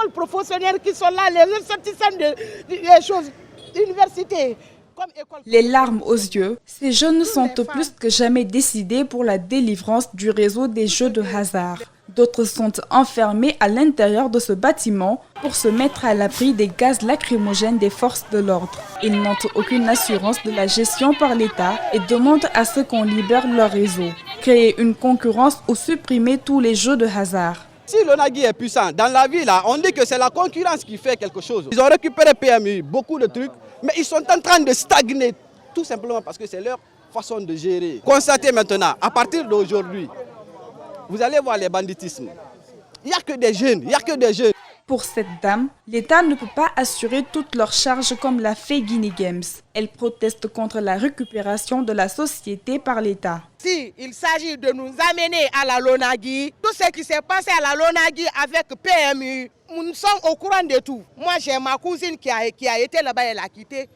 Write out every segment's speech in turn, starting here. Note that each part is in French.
écoles professionnelles qui sont là, les ressortissants des choses, universités. Les larmes aux yeux, ces jeunes sont plus que jamais décidés pour la délivrance du réseau des jeux de hasard. D'autres sont enfermés à l'intérieur de ce bâtiment pour se mettre à l'abri des gaz lacrymogènes des forces de l'ordre. Ils n'ont aucune assurance de la gestion par l'État et demandent à ce qu'on libère leur réseau. Créer une concurrence ou supprimer tous les jeux de hasard. Si l'ONAGI est puissant, dans la vie, là, on dit que c'est la concurrence qui fait quelque chose. Ils ont récupéré PMU, beaucoup de trucs, mais ils sont en train de stagner, tout simplement parce que c'est leur façon de gérer. Constatez maintenant, à partir d'aujourd'hui, vous allez voir les banditismes. Il n'y a que des jeunes, il n'y a que des jeunes. Pour cette dame, l'État ne peut pas assurer toutes leurs charges comme l'a fait Guinea Games. Elle proteste contre la récupération de la société par l'État. Si il s'agit de nous amener à la LONAGI, tout ce qui s'est passé à la LONAGI avec PMU, nous sommes au courant de tout. Moi, j'ai ma cousine qui a été là-bas, elle a quitté.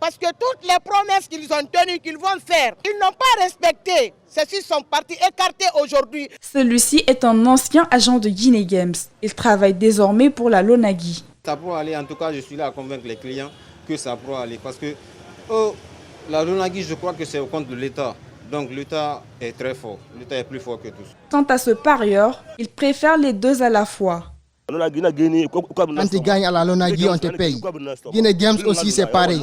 Parce que toutes les promesses qu'ils ont tenues, qu'ils vont faire, ils n'ont pas respecté. Ceux-ci sont partis écartés aujourd'hui. Celui-ci est un ancien agent de Guinea Games. Il travaille désormais pour la LONAGI. Ça pourra aller, en tout cas, je suis là à convaincre les clients que ça pourra aller. Parce que la LONAGI, je crois que c'est au compte de l'État. Donc l'État est très fort. L'État est plus fort que tous. Quant à ce parieur, il préfère les deux à la fois. Quand tu gagnes à la LONAGI, on te paye. Guinea Games aussi, c'est pareil.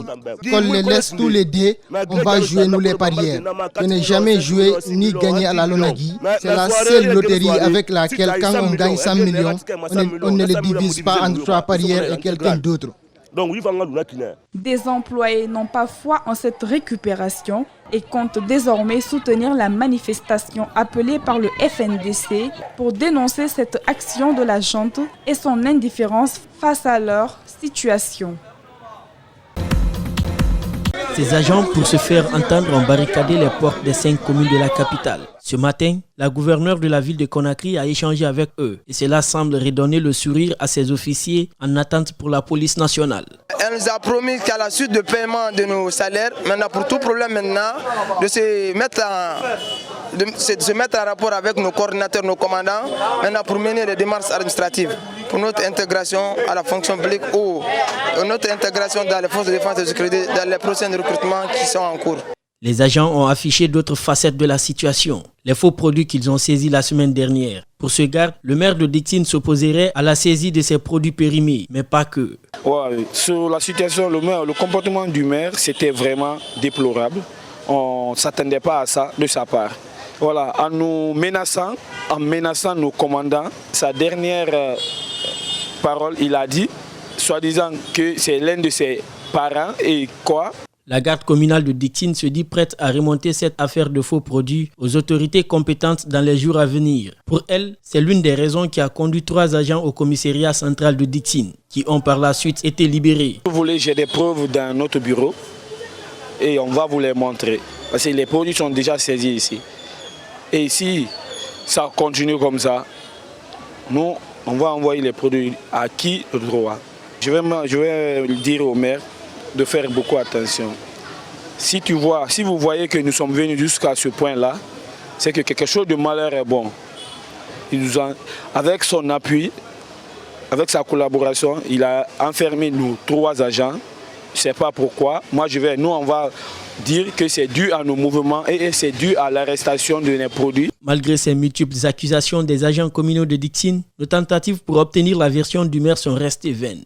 Quand on les laisse tous les dés, on va jouer nous les parieurs. Je n'ai jamais joué ni gagné à la LONAGI. C'est la seule loterie avec laquelle, quand on gagne 100 millions, on ne les divise pas entre 3 parieurs et quelqu'un d'autre. Des employés n'ont pas foi en cette récupération et comptent désormais soutenir la manifestation appelée par le FNDC pour dénoncer cette action de la junte et son indifférence face à leur situation. Ces agents, pour se faire entendre, ont barricadé les portes des 5 communes de la capitale. Ce matin, la gouverneure de la ville de Conakry a échangé avec eux et cela semble redonner le sourire à ses officiers en attente pour la police nationale. Elle nous a promis qu'à la suite du paiement de nos salaires, maintenant pour tout problème maintenant, de se mettre en rapport avec nos coordinateurs, nos commandants, maintenant pour mener les démarches administratives, pour notre intégration à la fonction publique ou notre intégration dans les forces de défense et de sécurité, dans les procès de recrutement qui sont en cours. Les agents ont affiché d'autres facettes de la situation. Les faux produits qu'ils ont saisis la semaine dernière. Pour ce garde, le maire de Dixine s'opposerait à la saisie de ces produits périmés, mais pas que. Ouais, sur la situation, le comportement du maire, c'était vraiment déplorable. On ne s'attendait pas à ça de sa part. Voilà, en menaçant nos commandants, sa dernière parole, il a dit, soi-disant que c'est l'un de ses parents et quoi. La garde communale de Dixine se dit prête à remonter cette affaire de faux produits aux autorités compétentes dans les jours à venir. Pour elle, c'est l'une des raisons qui a conduit 3 agents au commissariat central de Dixine, qui ont par la suite été libérés. Si vous voulez, j'ai des preuves dans notre bureau et on va vous les montrer. Parce que les produits sont déjà saisis ici. Et si ça continue comme ça, nous, on va envoyer les produits à qui le droit. Je vais dire au maire de faire beaucoup attention. Si vous voyez que nous sommes venus jusqu'à ce point-là, c'est que quelque chose de malheur est bon. Avec son appui, avec sa collaboration, il a enfermé nous 3 agents. Je ne sais pas pourquoi. Nous, on va dire que c'est dû à nos mouvements et c'est dû à l'arrestation de nos produits. Malgré ces multiples accusations des agents communaux de Dixine, nos tentatives pour obtenir la version du maire sont restées vaines.